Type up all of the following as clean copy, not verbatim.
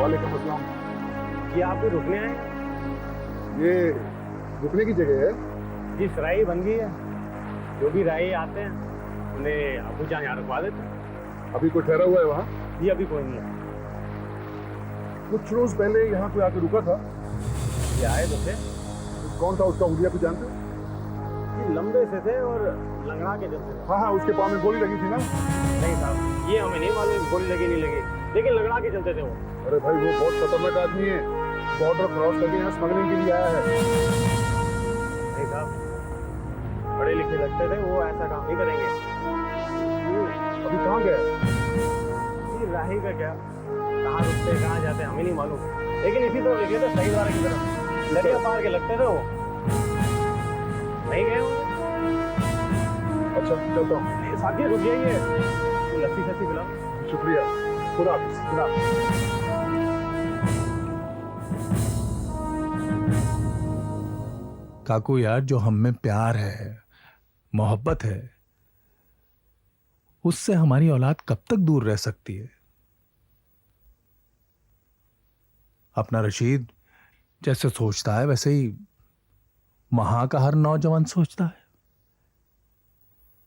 वालेकुम अस्सलाम। ये आप भी रुकने आए? ये रुकने की जगह है? जी सराई बन गई है, जो भी राही आते हैं उन्हें अबू जान यहाँ रुकवा देते हैं। अभी कोई ठहरा हुआ है वहाँ? जी अभी कोई नहीं है। कुछ रोज पहले यहाँ कोई आके रुका था। ये आए तो थे। कौन था उसका हुलिया, कुछ जानते हो? जी लंबे से थे और लंगड़ा के जैसे थे। हाँ हाँ, उसके पाँव में गोली लगी थी ना? नहीं साहब, ये हमें नहीं मालूम गोली लगी नहीं लगी, लेकिन लंगड़ा के चलते थे वो। अरे भाई, वो बहुत खतरनाक आदमी है। बॉर्डर क्रॉस करके यहाँ स्मगलिंग के लिए आया है। नहीं साहब, पढ़े लिखे लगते थे, वो ऐसा काम नहीं करेंगे। अभी कहाँ गए? जी राही का क्या, कहाँ रुकते कहाँ जाते हमें नहीं मालूम, लेकिन इसी तो लिखे थे शहीद वाले की तरफ, दरिया पार के लगते थे वो। नहीं गए वो। अच्छा चलता हूँ। साथी रुक जाइए, लस्सी सस्सी पिलाओ। शुक्रिया, खुदा हाफिज। खुदा। काकू यार, जो हम में प्यार है, मोहब्बत है, उससे हमारी औलाद कब तक दूर रह सकती है? अपना रशीद जैसे सोचता है वैसे ही वहां का हर नौजवान सोचता है।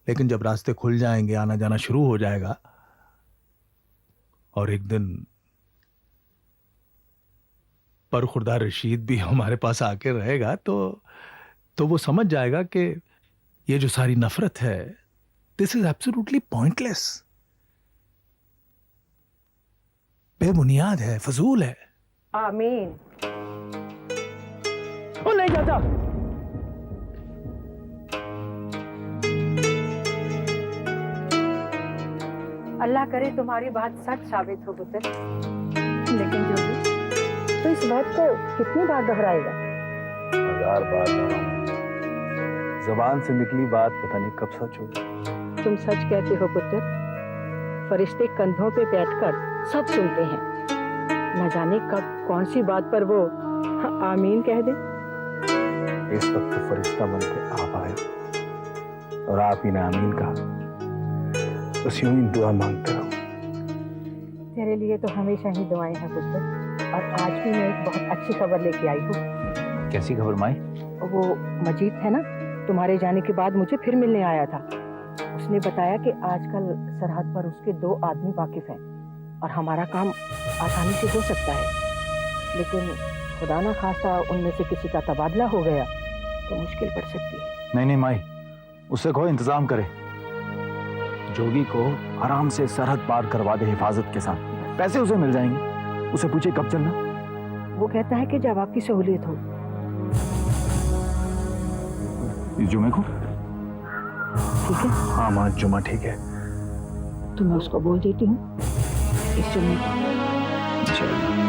लेकिन जब रास्ते खुल जाएंगे, आना जाना शुरू हो जाएगा, और एक दिन बरखुरदार रशीद भी हमारे पास आके रहेगा, तो वो समझ जाएगा कि ये जो सारी नफरत है, दिस इज एब्सोल्युटली पॉइंटलेस, बेबुनियाद है, फजूल है। आमीन। ओ नहीं चाचा। अल्लाह करे तुम्हारी बात सच साबित हो पुत्र। लेकिन जो भी, तो इस बात को कितनी बार दोहराएगा? 1000 बार दोहराऊंगा। जबान से निकली बात पता नहीं कब सच होगी। तुम सच कहते हो पुत्र। फरिश्ते कंधों पे बैठकर सब सुनते हैं। न जाने कब कौन सी बात पर वो आमीन कह दे। इस वक्त तो फरिश्ता बन के आप आए और आप ही ने आमीन कहा। बस यूं ही दुआ मांगते रहो। तेरे लिए तो हमेशा ही दुआएं हैं पुत्र। और आज भी मैं एक बहुत अच्छी खबर लेके आई हूँ। कैसी खबर माई? वो मजीद है ना, तुम्हारे जाने के बाद मुझे फिर मिलने आया था। उसने बताया कि आजकल सरहद पर उसके 2 आदमी वाकिफ हैं और हमारा काम आसानी से हो सकता है। लेकिन खुदा ना खास्ता उनमें से किसी का तबादला हो गया तो मुश्किल पड़ सकती है। नहीं नहीं माई, उससे कहो इंतजाम करे। जोगी को आराम से सरहद पार करवा दे हिफाजत के साथ। पैसे उसे मिल जाएंगे। उसे पूछे कब चलना। वो कहता है कि जब आपकी सहूलियत हो। इस जुमे को? ठीक है। हाँ माँ, जुमा ठीक है। तो मैं उसको बोल देती हूँ इस जुम्मे को। चलो।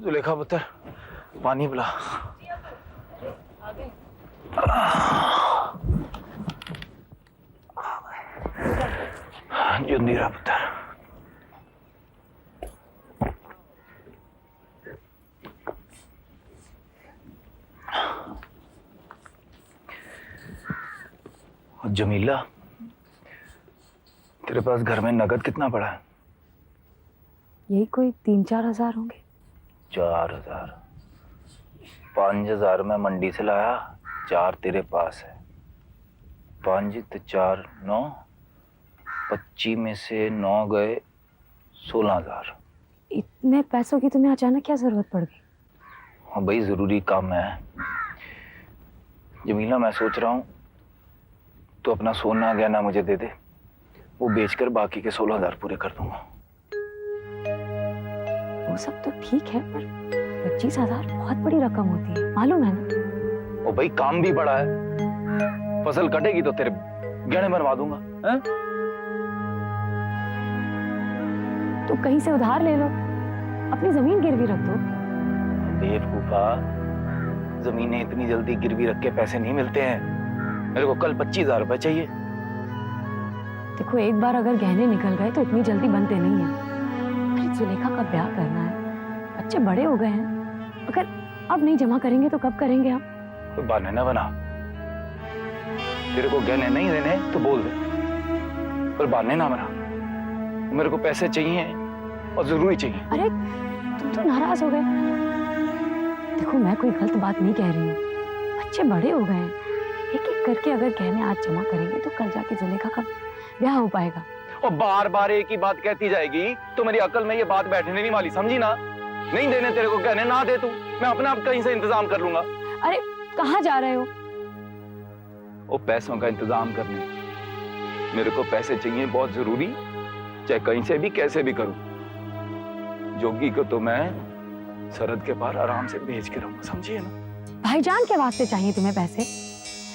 जुलेखा पुत्र, पानी पिला। जुंदीरा पुत्र। जमीला, तेरे पास घर में नगद कितना पड़ा है? यही कोई 3-4 हजार होंगे। 4000। 5000 में मंडी से लाया, 4 तेरे पास है। 5 तो 4 9, 25 में से 9 गए 16000। इतने पैसों की तुम्हें अचानक क्या जरूरत पड़ गई? हाँ भाई, जरूरी काम है। जमीला, मैं सोच रहा हूँ तो अपना सोना गहना मुझे दे दे, वो बेचकर बाकी के 16000 पूरे कर दूंगा। वो सब तो ठीक है, पर 25,000 बहुत बड़ी रकम होती है, मालूम है ना? ओ भाई, काम भी बड़ा है। फसल कटेगी तो तेरे गहने बनवा दूंगा। हैं? तो कहीं से उधार ले लो। अपनी जमीन गिरवी रख दो। बेवकूफा, जमीनें इतनी जल्दी गिरवी रख के पैसे नहीं मिलते हैं। मेरे को कल 25,000 रुपए चाहिए। देखो, एक बार अगर गहने निकल गए तो इतनी जल्दी बनते नहीं है। अरे जुलेखा का ब्याह करना है, बच्चे बड़े हो गए हैं। अगर अब नहीं जमा करेंगे तो कब करेंगे आप? कोई बहाना ना बना। तेरे को गहने नहीं देने तो बोल दे, पर बहाने ना बना। मेरे को पैसे चाहिए और जरूरी चाहिए। अरे तुम तो नाराज हो गए। देखो, मैं कोई गलत बात नहीं कह रही हूँ। बच्चे बड़े हो गए हैं, एक एक करके अगर गहने आज जमा करेंगे तो कल जाके जुलेखा का ब्याह हो पाएगा। और बार बार एक ही बात कहती जाएगी तो मेरी अकल में ये बात बैठने नहीं वाली, समझी ना? नहीं देने तेरे को गहने, ना दे तू, मैं अपने आप कहीं से इंतजाम कर लूंगा। अरे कहाँ जा रहे हो? वो पैसों का इंतजाम करने। मेरे को पैसे चाहिए, बहुत जरूरी, चाहे कहीं से भी कैसे भी करूं। जोगी को तो मैं सरहद के पार आराम से भेज के रहूंगा, समझिए ना? भाईजान के वास्ते चाहिए तुम्हें पैसे,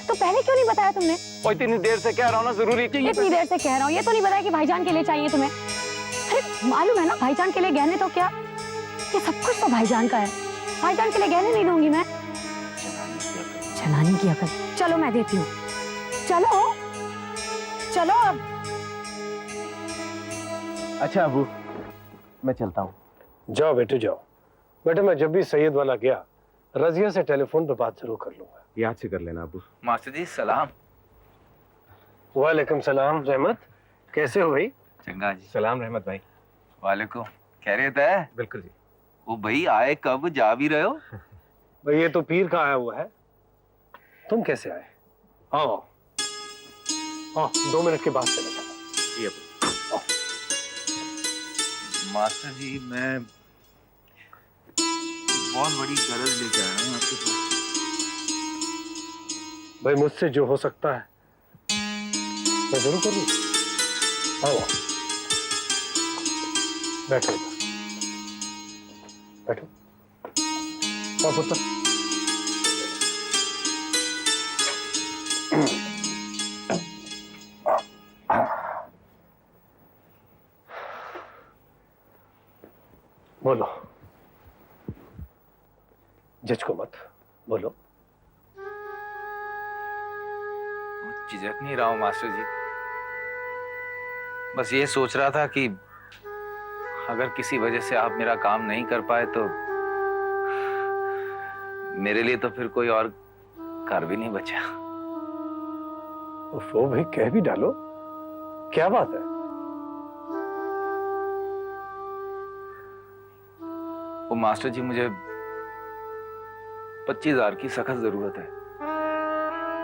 तो पहले क्यों नहीं बताया तुमने? और इतनी देर से कह रहा हूं ना, जरूरी चाहिए। इतनी देर से कह रहा हूँ, ये तो नहीं बताया कि भाईजान के लिए चाहिए तुम्हें। अरे मालूम है ना, भाईजान के लिए गहने तो क्या, ये सब कुछ तो भाईजान का है। भाईजान के लिए गहने नहीं दूंगी मैं। चलानी की अकल। चलो मैं देती हूँ, चलो चलो अब। अच्छा अबू, मैं चलता हूँ। जाओ बेटे जाओ। बेटे मैं जब भी सैयद वाला गया, रजिया से टेलीफोन पर बात जरूर कर लूंगा। याद से कर लेना अबू। मास्टर जी सलाम। वालेकुम सलाम रहमत, कैसे हो भाई? चंगा जी। सलाम रहमत भाई। वालेकुम, खैरियत है? बिल्कुल जी। वो भाई आए कब, जा भी रहे हो? भाई ये तो पीर का आया हुआ है, तुम कैसे आए? आओ आओ, 2 मिनट के बाद चले जाओ। जी अबू। मास्टर जी मैं बहुत बड़ी गरज लेके आया हूँ आपके पास। भाई मुझसे जो हो सकता है मैं जरूर करूँ। आओ बैठो इधर, बैठो। आओ पुत्र। बोलो, झिझको मत, बोलो। झिझक नहीं रहा हूँ मास्टर जी, बस ये सोच रहा था कि अगर किसी वजह से आप मेरा काम नहीं कर पाए तो मेरे लिए तो फिर कोई और घर भी नहीं बचा। वो भाई कह भी डालो, क्या बात है? वो मास्टर जी मुझे 25,000 की सख्त जरूरत है।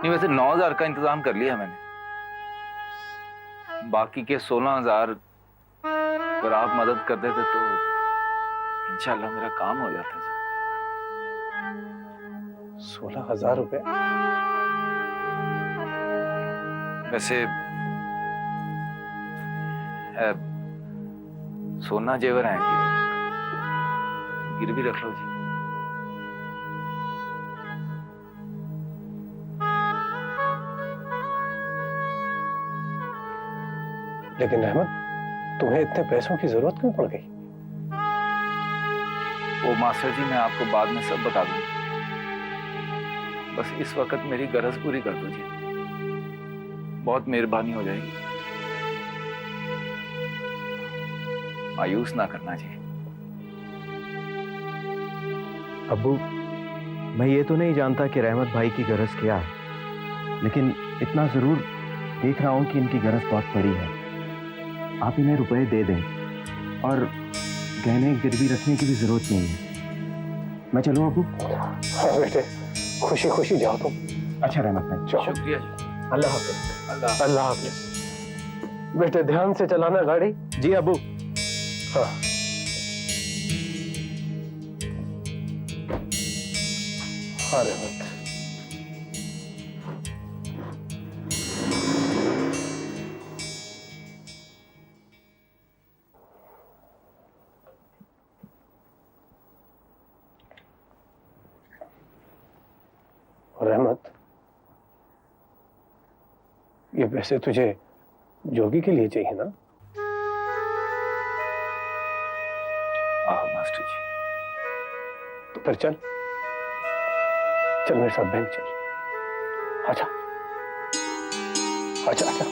नहीं वैसे 9,000 का इंतजाम कर लिया मैंने, बाकी के 16,000 अगर आप मदद कर देते तो इंशाल्लाह मेरा काम हो जाता जी। 16,000 रुपए? वैसे सोना जेवर है, गिरवी रख लो जी। लेकिन रहमत, तुम्हें इतने पैसों की जरूरत क्यों पड़ गई? वो मास्टर जी मैं आपको बाद में सब बता दूंगा, बस इस वक्त मेरी गरज पूरी कर दो जी, बहुत मेहरबानी हो जाएगी। मायूस ना करना जी। अब्बू, मैं ये तो नहीं जानता कि रहमत भाई की गरज क्या है, लेकिन इतना जरूर देख रहा हूं कि इनकी गरज बहुत बड़ी है। आप इन्हें रुपए दे दें और गहने गिरवी रखने की भी जरूरत नहीं है। मैं चलूं अब्बू? हाँ बेटे, खुशी खुशी जाओ तुम। अच्छा रहमत भाई, जाओ। शुक्रिया जी। अल्लाह हाफिज। अल्लाह हाफिज। बेटे ध्यान से चलाना गाड़ी। जी अब्बू। हाँ। हाँ रहमत, रहमत, ये पैसे तुझे जोगी के लिए चाहिए ना? हाँ मास्टर जी। तो फिर चल चल मेरे साथ बैंक चल। आजा आजा आजा।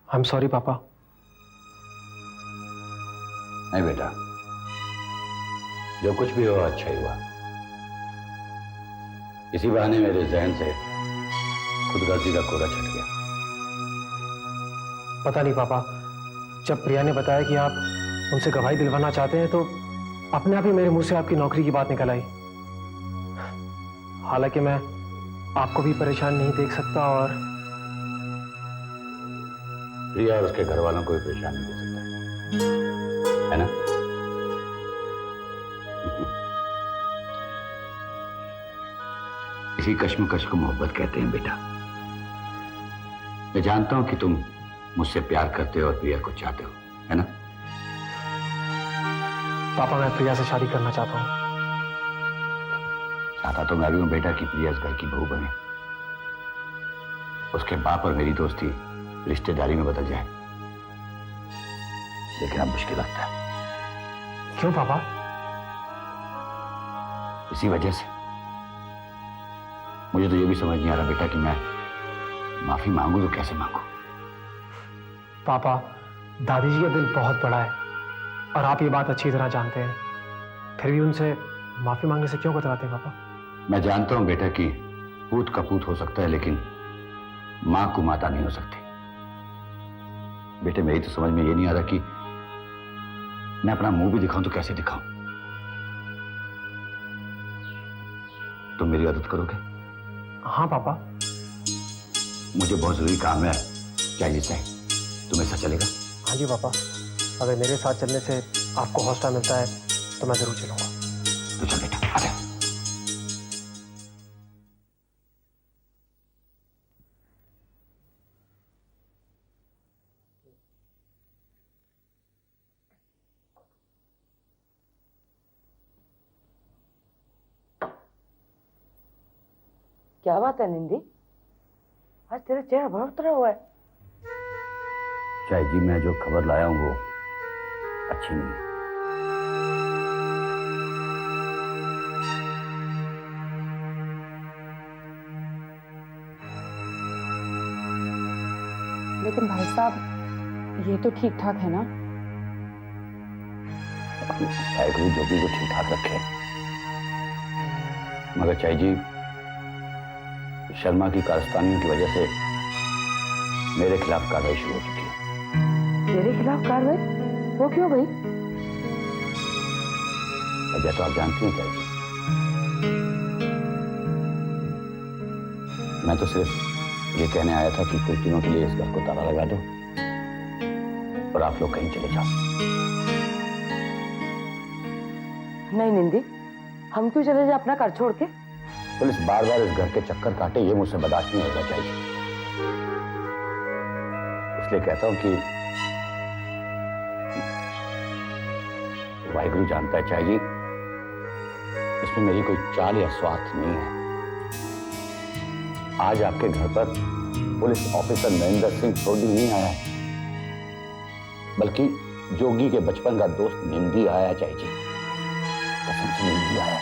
आई एम सॉरी पापा। नहीं बेटा, जो कुछ भी हुआ अच्छा ही हुआ। इसी बहाने मेरे जहन से खुदगर्जी का कोड़ा छट गया। पता नहीं पापा, जब प्रिया ने बताया कि आप उनसे गवाही दिलवाना चाहते हैं तो अपने आप ही मेरे मुंह से आपकी नौकरी की बात निकल आई। हालांकि मैं आपको भी परेशान नहीं देख सकता और प्रिया और उसके घर वालों को भी परेशान नहीं दे सकता, है ना? इसी कश्मकश को मोहब्बत कहते हैं बेटा। मैं जानता हूं कि तुम मुझसे प्यार करते हो और प्रिया को चाहते हो, है ना? पापा मैं प्रिया से शादी करना चाहता हूँ। चाहता तो मैं भी हूं बेटा कि प्रिया इस घर की बहू बने। उसके बाप और मेरी दोस्ती रिश्तेदारी में बदल जाए, लेकिन अब मुश्किल लगता है। क्यों पापा? इसी वजह से मुझे तो ये भी समझ नहीं आ रहा बेटा कि मैं माफी मांगू तो कैसे मांगू। पापा दादी जी का दिल बहुत बड़ा है और आप ये बात अच्छी तरह जानते हैं, फिर भी उनसे माफी मांगने से क्यों कतराते हैं पापा? मैं जानता हूं बेटा कि पूत का पूत हो सकता है, लेकिन मां को माता नहीं हो सकती। बेटे मेरी तो समझ में ये नहीं आ रहा कि मैं अपना मुंह भी दिखाऊं तो कैसे दिखाऊं। तुम मेरी मदद करोगे? हाँ पापा। मुझे बहुत जरूरी काम है, चाहिए तुम्हें ऐसा चलेगा? हाँ जी पापा, अगर मेरे साथ चलने से आपको हौसला मिलता है तो मैं जरूर चलूंगा। तो चल बेटा, आ जा। क्या बात है निंदी, आज तेरा चेहरा बहुत उतरा हुआ है। चाय जी, मैं जो खबर लाया हूं वो अच्छी नहीं है। लेकिन भाई साहब ये तो ठीक ठाक है ना? वाहिगुरु जो भी वो ठीक ठाक रखे, मगर चाय जी शर्मा की कारस्तानियों की वजह से मेरे खिलाफ कार्रवाई शुरू हो चुकी है। तेरे खिलाफ कार्रवाई? वो क्यों भाई? वजह तो आप जानती हैं चाय जी। मैं तो सिर्फ ये कहने आया था कि कुछ दिनों के लिए इस घर को ताला लगा दो और आप लोग कहीं चले जाओ। नहीं निंदी, हम क्यों चले जाए अपना घर छोड़ के? पुलिस बार बार इस घर के चक्कर काटे, ये मुझसे बर्दाश्त नहीं होना चाहिए। इसलिए कहता हूं कि वाहिगुरु जानता है चाय जी, इसमें मेरी कोई चाल या स्वार्थ नहीं है। आज आपके घर पर पुलिस ऑफिसर नरेंद्र सिंह सोडी नहीं आया, बल्कि जोगी के बचपन का दोस्त निंदी आया चाय जी। कसम से निंदी आया।